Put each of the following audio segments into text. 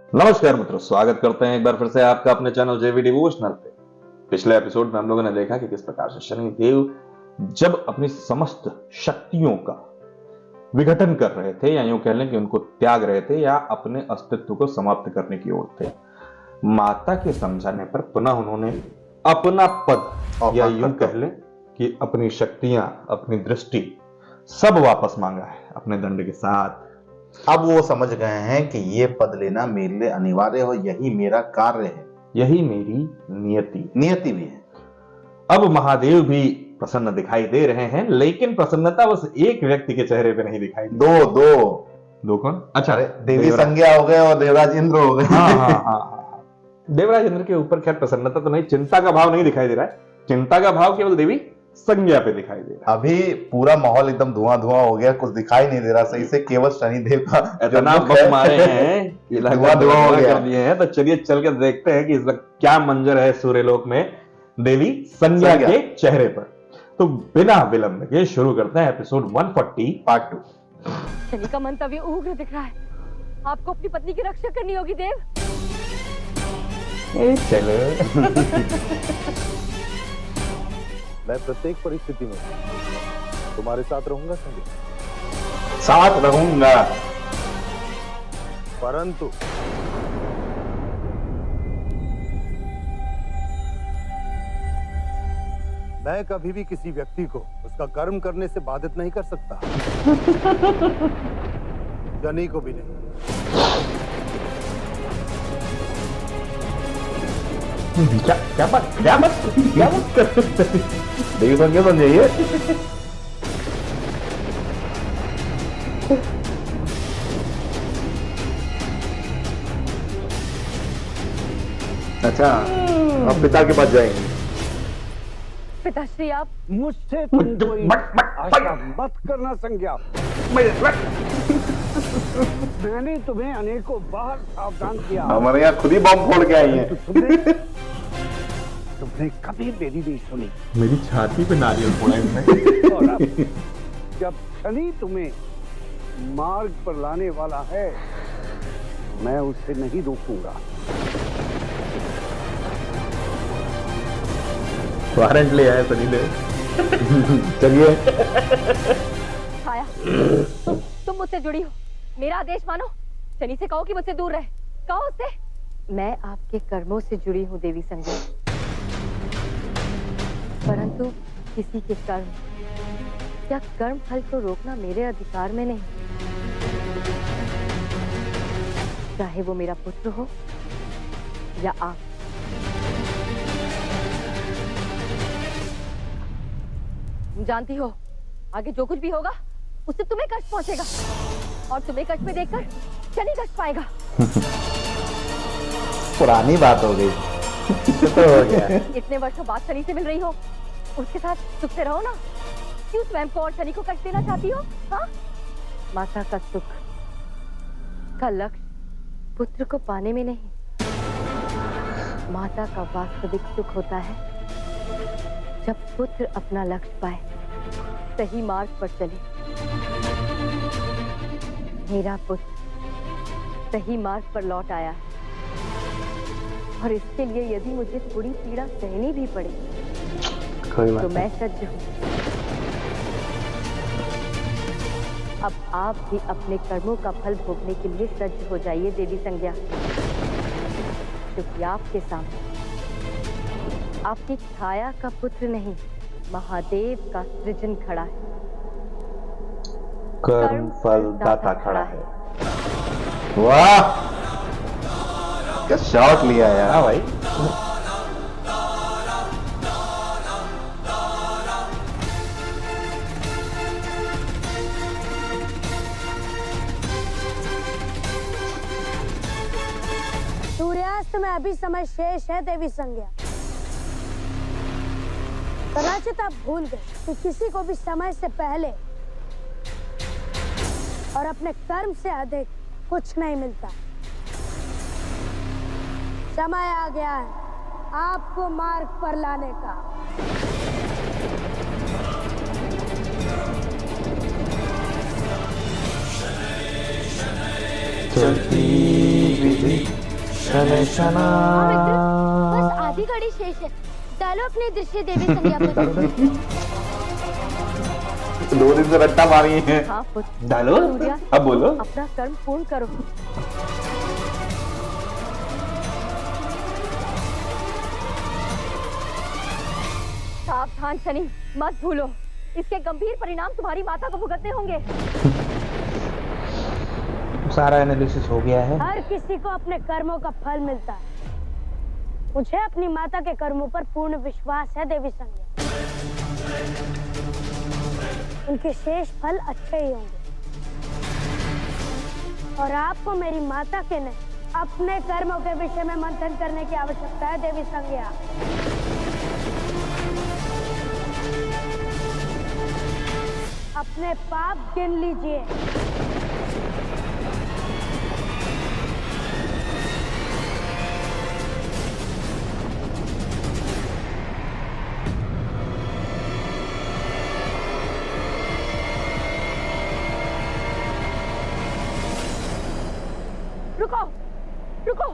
नमस्कार मित्रों, स्वागत करते हैं एक बार फिर से आपका अपने चैनल जेवी डिवोशनल पे। पिछले एपिसोड में हम लोगों ने देखा कि किस प्रकार से शनिदेव जब अपनी समस्त शक्तियों का विघटन कर रहे थे, या यूं कह लें कि उनको त्याग रहे थे, या अपने अस्तित्व को समाप्त करने की ओर थे, माता के समझाने पर पुनः उन्होंने अपना पद, या यूं कह लें कि अपनी शक्तियां, अपनी दृष्टि सब वापस मांगा है अपने दंड के साथ। अब वो समझ गए हैं कि ये पद लेना मेरे लिए अनिवार्य हो, यही मेरा कार्य है, यही मेरी नियति भी है। अब महादेव भी प्रसन्न दिखाई दे रहे हैं, लेकिन प्रसन्नता बस एक व्यक्ति के चेहरे पे नहीं दिखाई दो कौन? अच्छा, देवी संज्ञा हो गए और देवराज इंद्र हो गए। हाँ। देवराज इंद्र के ऊपर खैर प्रसन्नता तो नहीं, चिंता का भाव नहीं दिखाई दे रहा है। चिंता का भाव केवल देवी संज्ञा पे दिखाई दे रहा है। अभी पूरा माहौल एकदम धुआं हो गया, कुछ दिखाई नहीं दे रहा सही से, केवल शनिदेव का इतना बम मारे हैं, धुआं हो गया कर दिए हैं। तो चलिए चल के देखते हैं कि इस वक्त क्या मंजर है सूर्यलोक में देवी संज्ञा के चेहरे पर। तो बिना विलंब के शुरू करते हैं एपिसोड 140 पार्ट 2। शनि का मंतव्य उग्र दिख रहा है। आपको अपनी पत्नी की रक्षा करनी होगी देव। चलो मैं प्रत्येक परिस्थिति में तुम्हारे साथ रहूंगा संजय। साथ रहूंगा, परंतु मैं कभी भी किसी व्यक्ति को उसका कर्म करने से बाधित नहीं कर सकता। शनि को भी नहीं। क्या बात देवी संज्ञा समझिए। अच्छा, अब पिता के पास जाएंगे। पिताश्री, आप मुझसे तुम कोई आशा मत करना संज्ञा। मैंने तुम्हें अनेकों बार सावधान किया। हमारे यहाँ खुद ही बम फोड़ के आई है। तुमने कभी मेरी नहीं सुनी। मेरी छाती पे नारियल फोड़ा इसने। और अब जब शनि तुम्हें मार्ग पर लाने वाला है, मैं उसे नहीं रोकूंगा। वारंट ले आया शनि देव। चलिए। छाया, तुम मुझसे जुड़ी हो, मेरा आदेश मानो। शनि से कहो कि मुझसे दूर रहे। कहो उससे। मैं आपके कर्मों से जुड़ी हूँ देवी संज्ञा, परंतु किसी के कर्म या कर्म फल को रोकना मेरे अधिकार में नहीं। चाहे वो मेरा पुत्र हो या आप। तुम जानती हो, आगे जो कुछ भी होगा उससे तुम्हें कष्ट पहुंचेगा, और तुम्हें कष्ट में देखकर शनि कष्ट पाएगा। पुरानी बात हो गई। तो हो गया। इतने वर्षों बाद शनि से मिल रही हो, उसके साथ सुख से रहो ना। क्यों स्वयं को और शनि को कष्ट देना चाहती हो? हाँ? माता का सुख का लक्ष्य पुत्र को पाने में नहीं, माता का वास्तविक सुख होता है जब पुत्र अपना लक्ष्य पाए, सही मार्ग पर चले। मेरा पुत्र सही मार्ग पर लौट आया है, और इसके लिए यदि मुझे थोड़ी पीड़ा सहनी भी पड़े तो मैं सज्ज हूँ। अब आप भी अपने कर्मों का फल भोगने के लिए सज्ज हो जाइए देवी संज्ञा, क्योंकि आपके सामने आपकी छाया का पुत्र नहीं, महादेव का सृजन खड़ा है। कर्म फल दाता खड़ा है। वाह, क्या शॉट लिया यार। हाँ भाई। सूर्यास्त में अभी समय शेष है देवी संज्ञा। कदाचित आप भूल गए कि किसी को भी समय से पहले और अपने कर्म से अधिक कुछ नहीं मिलता। समय आ गया है आपको मार्ग पर लाने का। चलती विधि शनै शना। बस आधी घड़ी शेष है, डालो अपनी दृष्टि देवी संज्ञा पर। 2 दिन से रट्टा मारी है। हाँ पुत्र, डालो, सूर्या, अब बोलो। अपना कर्म पूर्ण करो। सावधान शनि, मत भूलो, इसके गंभीर परिणाम तुम्हारी माता को भुगतने होंगे। सारा एनालिसिस हो गया है। हर किसी को अपने कर्मों का फल मिलता है। मुझे अपनी माता के कर्मों पर पूर्ण विश्वास है देवी संज्ञा। उनके शेष फल अच्छे ही होंगे और आपको मेरी माता के नहीं, अपने कर्मों के विषय में मंथन करने की आवश्यकता है देवी संज्ञा। अपने पाप गिन लीजिए। रुको, रुको,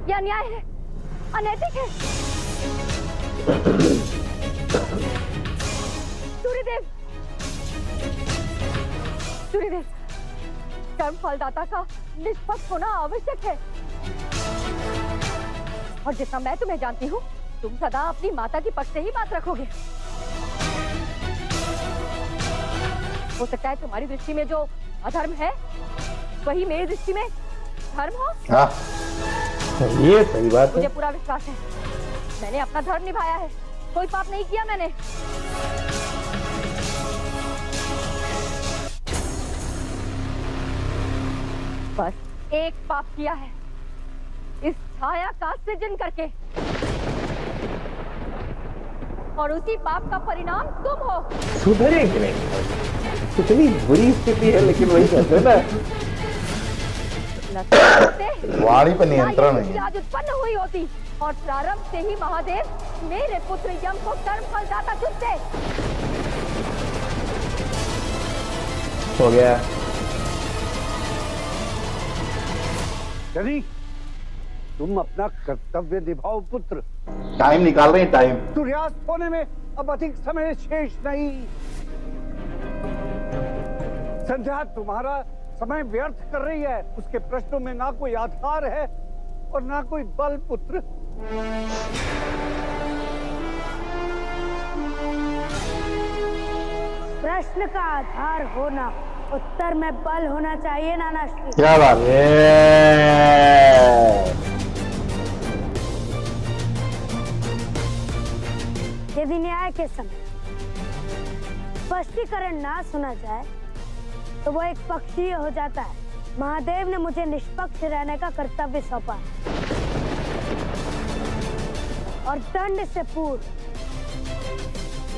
यह अन्याय है, अनैतिक है। सूर्यदेव, सूर्यदेव, कर्म फलदाता का निष्पक्ष होना आवश्यक है। और जितना मैं तुम्हें जानती हूँ, तुम सदा अपनी माता की पक्ष से ही बात रखोगे। हो सकता है तुम्हारी दृष्टि में जो अधर्म है, वही मेरी दृष्टि में धर्म हो। हाँ, ये सही बात है। मुझे पूरा विश्वास है, मैंने अपना धर्म निभाया है, कोई पाप नहीं किया मैंने। बस एक पाप किया है, इस छाया का सृजन करके, और उसी पाप का परिणाम तुम हो। सुधरेंगे नहीं, कितनी बुरी स्थिति है, लेकिन वही कहते हैं ना, वाणी पर नियंत्रण ना नहीं ये है। आज उत्पन्न हुई होती, और प्रारंभ से ही महादेव मेरे पुत्र यम को कर्म फलदाता चुनते। हो गया। शनि, तुम अपना कर्तव्य निभाओ पुत्र। टाइम निकाल रहे हैं, टाइम। सूर्यास्त होने में अब अधिक समय शेष नहीं। संध्या तुम्हारा समय व्यर्थ कर रही है, उसके प्रश्नों में ना कोई आधार है और ना कोई बल पुत्र। प्रश्न का आधार होना, उत्तर में बल होना चाहिए नानाश्री। क्या बात है। यदि न्याय के समय स्पष्टीकरण ना सुना जाए तो वो एक पक्षीय हो जाता है। महादेव ने मुझे निष्पक्ष रहने का कर्तव्य सौंपा है, और दंड से पूर्व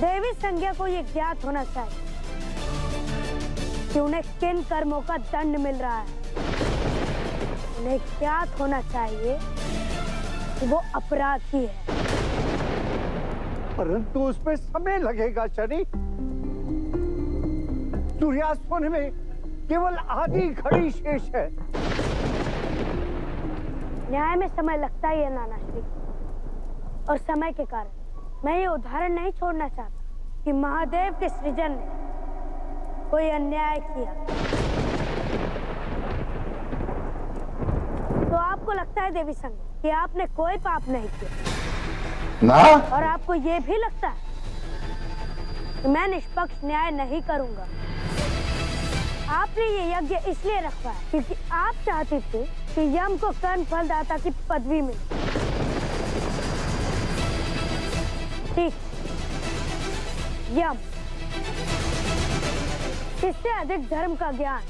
देवी संज्ञा को ये ज्ञात होना चाहिए कि उन्हें किन कर्मों का दंड मिल रहा है। उन्हें ज्ञात होना चाहिए कि वो अपराधी है। परंतु उसमें समय लगेगा शनि। सूर्यास्त होने में केवल आधी घड़ी शेष है। न्याय में समय लगता ही है नानाश्री, और समय के कारण मैं ये उदाहरण नहीं छोड़ना चाहता कि महादेव के सृजन ने कोई अन्याय किया। तो आपको लगता है देवी संज्ञा कि आपने कोई पाप नहीं किया ना, और आपको ये भी लगता है कि मैं निष्पक्ष न्याय नहीं करूंगा। आपने ये यज्ञ इसलिए रखवाया क्योंकि आप चाहते थे कि यम को कर्म फलदाता की पदवी मिले। ठीक, यम, इससे अधिक धर्म का ज्ञान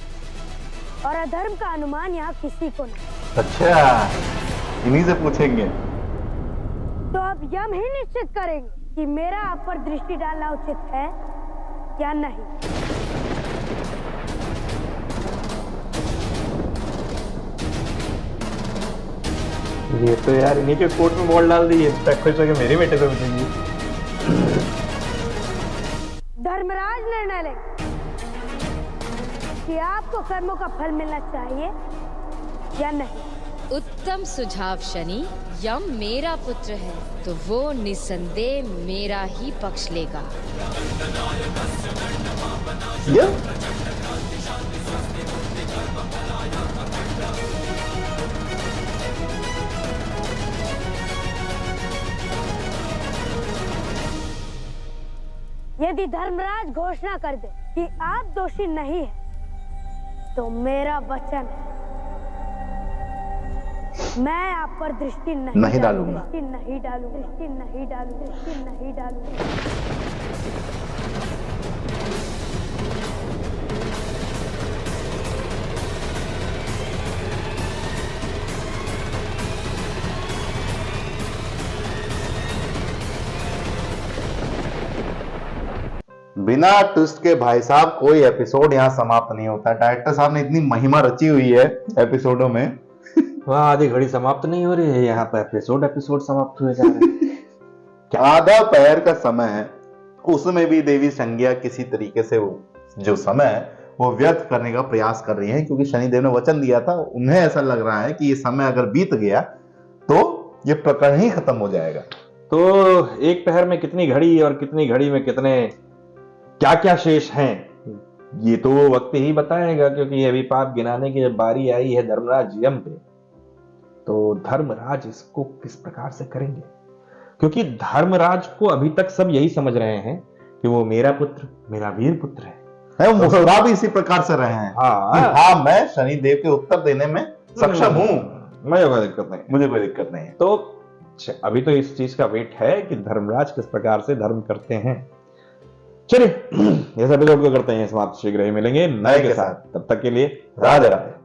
और अधर्म का अनुमान यहाँ किसी को नहीं। अच्छा, इन्हीं से पूछेंगे। तो अब यम ही निश्चित करेंगे कि मेरा आप पर दृष्टि डालना उचित है या नहीं। ये तो यार इन्हीं के कोर्ट में बॉल डाल दी है, खुश होकर मेरे बेटे से पूछेंगी। धर्मराज निर्णय लेंगे कि आपको कर्मों का फल मिलना चाहिए या नहीं। उत्तम सुझाव शनि। यम मेरा पुत्र है तो वो निसंदेह मेरा ही पक्ष लेगा। ये यदि धर्मराज घोषणा कर दे कि आप दोषी नहीं हैं, तो मेरा वचन है मैं आप पर दृष्टि नहीं डालूंगा। दृष्टि नहीं डालूंगा। दृष्टि नहीं डालूंगा। दृष्टि नहीं डालूंगा। बिना ट्विस्ट के भाई साहब कोई एपिसोड यहाँ समाप्त नहीं होता। डायरेक्टर साहब ने इतनी महिमा रची हुई है एपिसोडों में। वहाँ आधी घड़ी समाप्त नहीं हो रही है, यहाँ पर एपिसोड समाप्त हुए जा रहे हैं। आधा पैर का समय है, उसमें भी देवी संज्ञा किसी तरीके से जो समय है वो व्यर्थ करने का प्रयास कर रही है, क्योंकि शनिदेव ने वचन दिया था। उन्हें ऐसा लग रहा है कि ये समय अगर बीत गया तो ये प्रकरण ही खत्म हो जाएगा। तो एक पहर में कितनी घड़ी और कितनी घड़ी में कितने क्या क्या शेष हैं, ये तो वक्त ही बताएगा, क्योंकि अभी पाप गिनाने की जब बारी आई है धर्मराज यम पे, तो धर्मराज इसको किस प्रकार से करेंगे। क्योंकि धर्मराज को अभी तक सब यही समझ रहे हैं कि वो मेरा पुत्र, मेरा वीर पुत्र है। वो मुस्कुरा भी इसी प्रकार से रहे हैं। हाँ, मैं शनिदेव के उत्तर देने में सक्षम हूँ, मुझे कोई दिक्कत नहीं, मुझे कोई दिक्कत नहीं है। तो अभी तो इस चीज का वेट है कि धर्मराज किस प्रकार से धर्म करते हैं। चलिए इस एपिसोड को करते हैं समाप्त, शीघ्र ही मिलेंगे नए के साथ। तब तक के लिए राधे राधे।